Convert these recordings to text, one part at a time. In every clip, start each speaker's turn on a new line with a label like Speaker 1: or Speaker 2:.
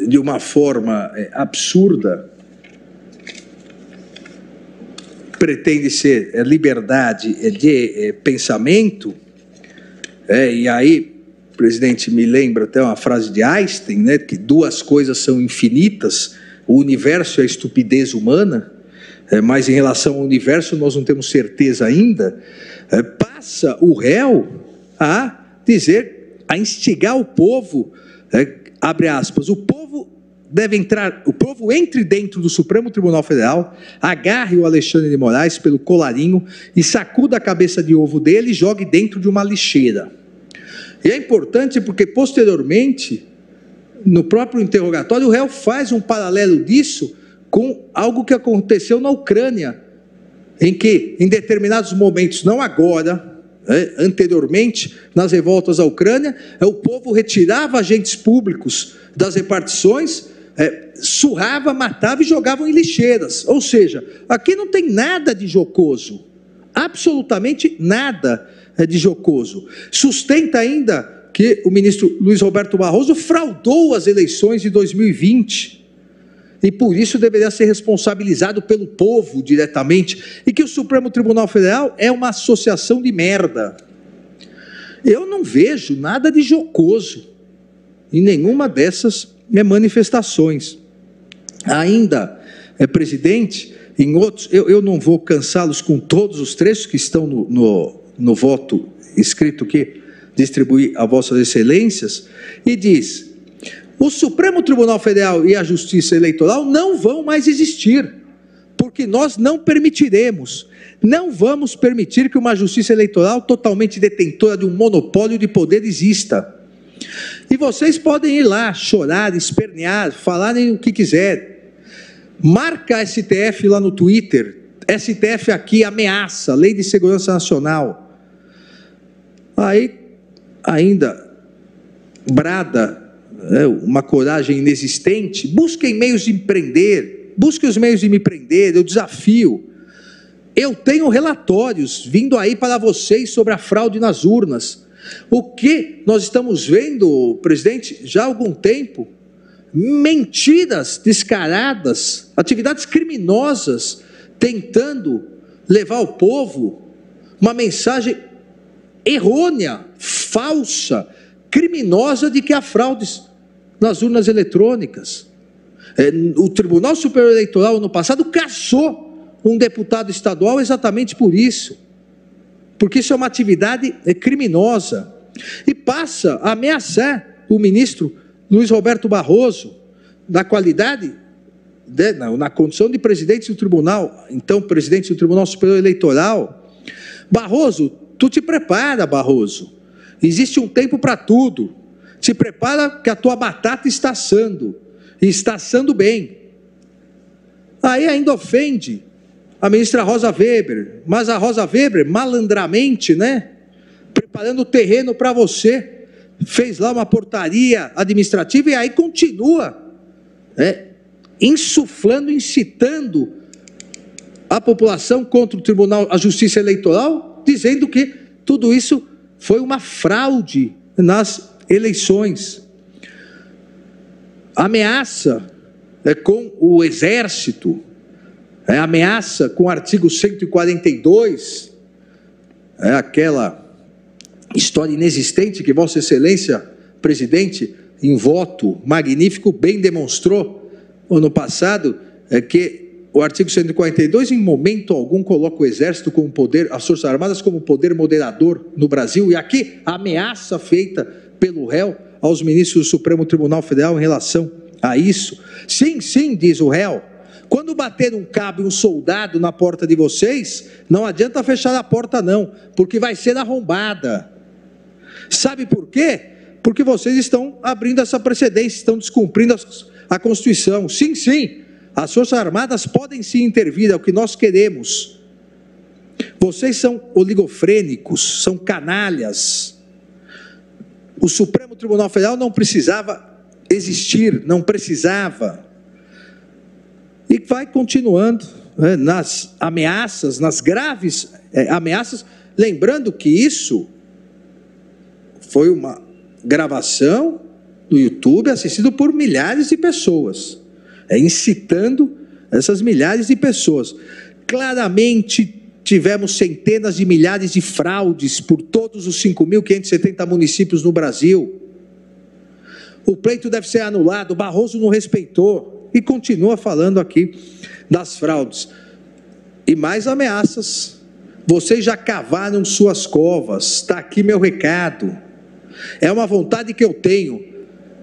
Speaker 1: de uma forma absurda, pretende ser liberdade de pensamento, e aí, presidente, me lembra até uma frase de Einstein, né, que duas coisas são infinitas, o universo e a estupidez humana, mas em relação ao universo nós não temos certeza ainda, passa o réu a dizer, a instigar o povo, abre aspas, o povo entre dentro do Supremo Tribunal Federal, agarre o Alexandre de Moraes pelo colarinho e sacuda a cabeça de ovo dele e jogue dentro de uma lixeira. E é importante porque, posteriormente, no próprio interrogatório, o réu faz um paralelo disso com algo que aconteceu na Ucrânia, em que, em determinados momentos, não agora, anteriormente, nas revoltas da Ucrânia, o povo retirava agentes públicos das repartições, surrava, matava e jogava em lixeiras. Ou seja, aqui não tem nada de jocoso, absolutamente nada de jocoso. Sustenta ainda que o ministro Luiz Roberto Barroso fraudou as eleições de 2020 e por isso deveria ser responsabilizado pelo povo diretamente, e que o Supremo Tribunal Federal é uma associação de merda. Eu não vejo nada de jocoso em nenhuma dessas manifestações. Ainda, presidente, em outros, eu não vou cansá-los com todos os trechos que estão no voto escrito que distribuí a vossas excelências, e diz: o Supremo Tribunal Federal e a Justiça Eleitoral não vão mais existir, porque nós não permitiremos, não vamos permitir que uma Justiça Eleitoral totalmente detentora de um monopólio de poder exista. E vocês podem ir lá, chorar, espernear, falarem o que quiser. Marca a STF lá no Twitter, STF aqui ameaça, Lei de Segurança Nacional. Aí, ainda, brada, uma coragem inexistente, busquem meios de me prender, busquem os meios de me prender, eu desafio. Eu tenho relatórios vindo aí para vocês sobre a fraude nas urnas. O que nós estamos vendo, presidente, já há algum tempo, mentiras descaradas, atividades criminosas, tentando levar ao povo uma mensagem errônea, falsa, criminosa de que há fraudes nas urnas eletrônicas. O Tribunal Superior Eleitoral, ano passado, cassou um deputado estadual exatamente por isso, porque isso é uma atividade criminosa, e passa a ameaçar o ministro Luiz Roberto Barroso, na qualidade, na condição de presidente do tribunal, então presidente do Tribunal Superior Eleitoral. Barroso, tu te prepara, Barroso, existe um tempo para tudo, te prepara que a tua batata está assando, e está assando bem. Aí ainda ofende a ministra Rosa Weber, mas a Rosa Weber, malandramente, preparando o terreno para você, fez lá uma portaria administrativa e aí continua, insuflando, incitando a população contra o Tribunal, a Justiça Eleitoral, dizendo que tudo isso foi uma fraude nas eleições. Ameaça com o Exército, ameaça com o artigo 142, aquela história inexistente que Vossa Excelência, presidente, em voto magnífico, bem demonstrou ano passado, que o artigo 142, em momento algum, coloca o Exército como poder, as Forças Armadas como poder moderador no Brasil, e aqui a ameaça feita pelo réu aos ministros do Supremo Tribunal Federal em relação a isso. Sim, sim, diz o réu, quando bater um cabo e um soldado na porta de vocês, não adianta fechar a porta não, porque vai ser arrombada. Sabe por quê? Porque vocês estão abrindo essa precedência, estão descumprindo a Constituição. Sim, sim, as Forças Armadas podem sim intervir, é o que nós queremos. Vocês são oligofrênicos, são canalhas. O Supremo Tribunal Federal não precisava existir, não precisava. E vai continuando nas ameaças, nas graves ameaças, lembrando que isso foi uma gravação no YouTube, assistido por milhares de pessoas, incitando essas milhares de pessoas. Claramente tivemos centenas de milhares de fraudes por todos os 5.570 municípios no Brasil. O pleito deve ser anulado, Barroso não respeitou, e continua falando aqui das fraudes. E mais ameaças. Vocês já cavaram suas covas, está aqui meu recado. É uma vontade que eu tenho,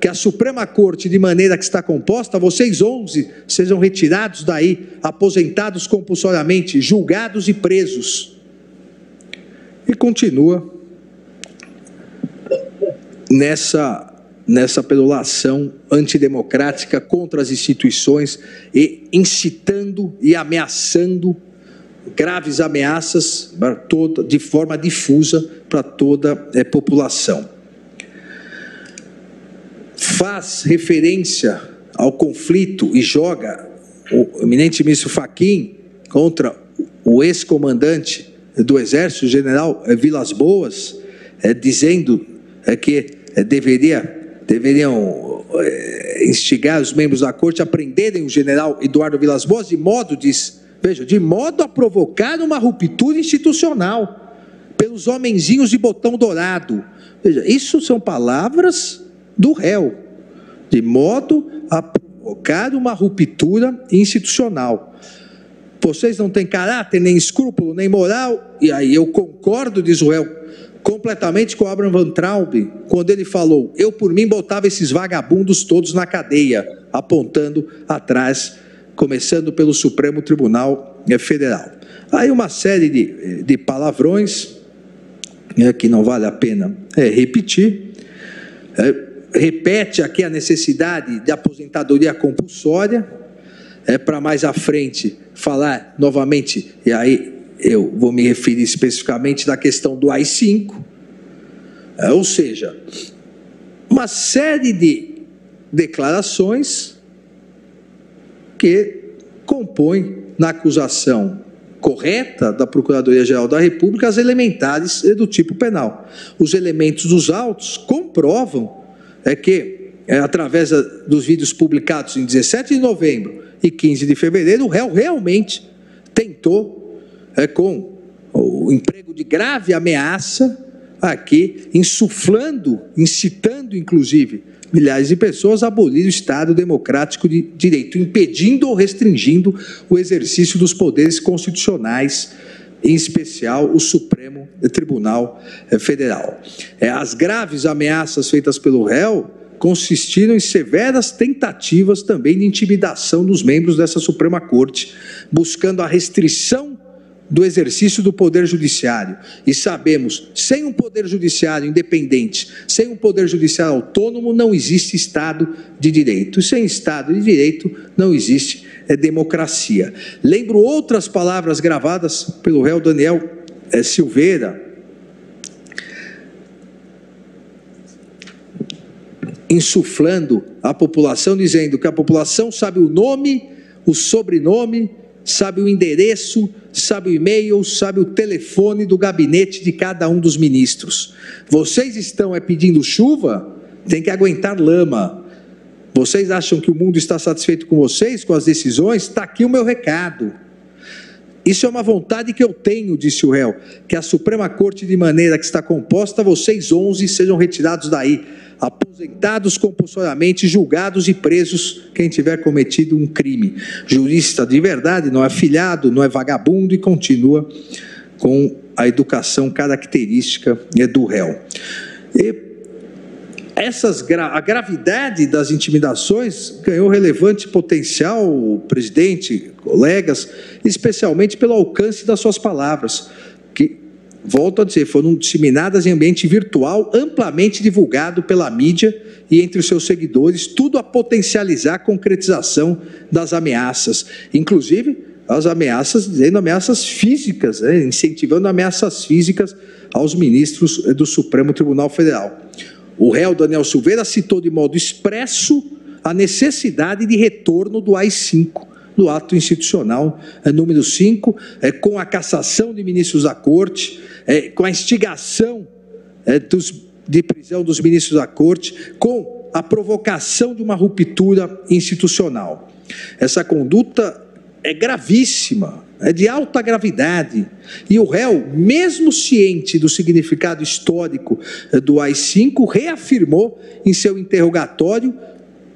Speaker 1: que a Suprema Corte, de maneira que está composta, vocês 11 sejam retirados daí, aposentados compulsoriamente, julgados e presos. E continua nessa perolação antidemocrática contra as instituições e incitando e ameaçando, graves ameaças de forma difusa para toda a população. Faz referência ao conflito e joga o eminente ministro Fachin contra o ex-comandante do Exército, o general Vilas Boas, dizendo que deveriam instigar os membros da corte a prenderem o general Eduardo Vilas Boas, de modo a provocar uma ruptura institucional pelos homenzinhos de botão dourado. Veja, isso são palavras do réu, de modo a provocar uma ruptura institucional. Vocês não têm caráter, nem escrúpulo, nem moral, e aí eu concordo, diz o réu, completamente com Abraham Van Traub, quando ele falou, eu por mim botava esses vagabundos todos na cadeia, apontando atrás, começando pelo Supremo Tribunal Federal. Aí uma série de palavrões, que não vale a pena repetir, repete aqui a necessidade de aposentadoria compulsória, para mais à frente falar novamente, e aí eu vou me referir especificamente da questão do AI-5, ou seja, uma série de declarações que compõem na acusação correta da Procuradoria-Geral da República as elementares do tipo penal. Os elementos dos autos comprovam que, através dos vídeos publicados em 17 de novembro e 15 de fevereiro, o réu realmente tentou, com o emprego de grave ameaça, aqui, insuflando, incitando, inclusive, milhares de pessoas a abolir o Estado democrático de direito, impedindo ou restringindo o exercício dos poderes constitucionais, em especial o Supremo Tribunal Federal. As graves ameaças feitas pelo réu consistiram em severas tentativas também de intimidação dos membros dessa Suprema Corte, buscando a restrição do exercício do Poder Judiciário. E sabemos, sem um Poder Judiciário independente, sem um Poder Judiciário autônomo, não existe Estado de Direito. E sem Estado de Direito, não existe democracia. Lembro outras palavras gravadas pelo réu Daniel Silveira, insuflando a população, dizendo que a população sabe o nome, o sobrenome, sabe o endereço, sabe o e-mail, sabe o telefone do gabinete de cada um dos ministros. Vocês estão pedindo chuva, tem que aguentar lama. Vocês acham que o mundo está satisfeito com vocês, com as decisões? Está aqui o meu recado. Isso é uma vontade que eu tenho, disse o réu, que a Suprema Corte, de maneira que está composta, vocês 11 sejam retirados daí, aposentados compulsoriamente, julgados e presos quem tiver cometido um crime. Jurista de verdade, não é afilhado, não é vagabundo e continua com a educação característica do réu. E a gravidade das intimidações ganhou relevante potencial, presidente, colegas, especialmente pelo alcance das suas palavras, que, volto a dizer, foram disseminadas em ambiente virtual, amplamente divulgado pela mídia e entre os seus seguidores, tudo a potencializar a concretização das ameaças, inclusive as ameaças, dizendo ameaças físicas, incentivando ameaças físicas aos ministros do Supremo Tribunal Federal. O réu Daniel Silveira citou de modo expresso a necessidade de retorno do AI-5, do ato institucional número 5, com a cassação de ministros da Corte, com a instigação de prisão dos ministros da Corte, com a provocação de uma ruptura institucional. Essa conduta é gravíssima, é de alta gravidade, e o réu, mesmo ciente do significado histórico do AI-5, reafirmou em seu interrogatório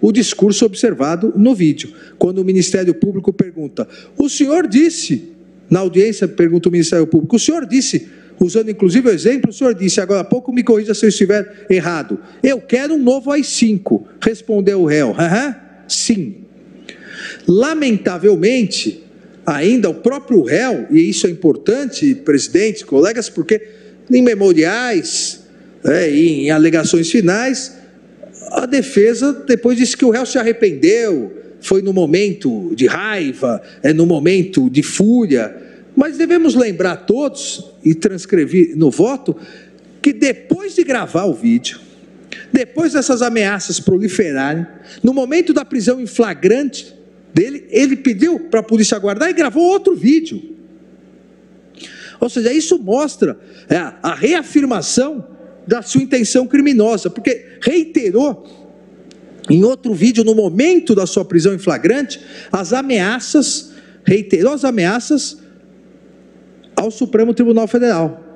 Speaker 1: o discurso observado no vídeo, quando o Ministério Público pergunta: o senhor disse, na audiência pergunta o Ministério Público, o senhor disse, usando inclusive o exemplo, o senhor disse, agora há pouco me corrija se eu estiver errado, eu quero um novo AI-5, respondeu o réu, sim. Lamentavelmente, ainda o próprio réu, e isso é importante, presidente, colegas, porque em memoriais e em alegações finais, a defesa depois disse que o réu se arrependeu, foi no momento de raiva, no momento de fúria, mas devemos lembrar todos, e transcrever no voto, que depois de gravar o vídeo, depois dessas ameaças proliferarem, no momento da prisão em flagrante dele, ele pediu para a polícia guardar e gravou outro vídeo. Ou seja, isso mostra a reafirmação da sua intenção criminosa, porque reiterou em outro vídeo, no momento da sua prisão em flagrante, as ameaças, reiterou as ameaças ao Supremo Tribunal Federal.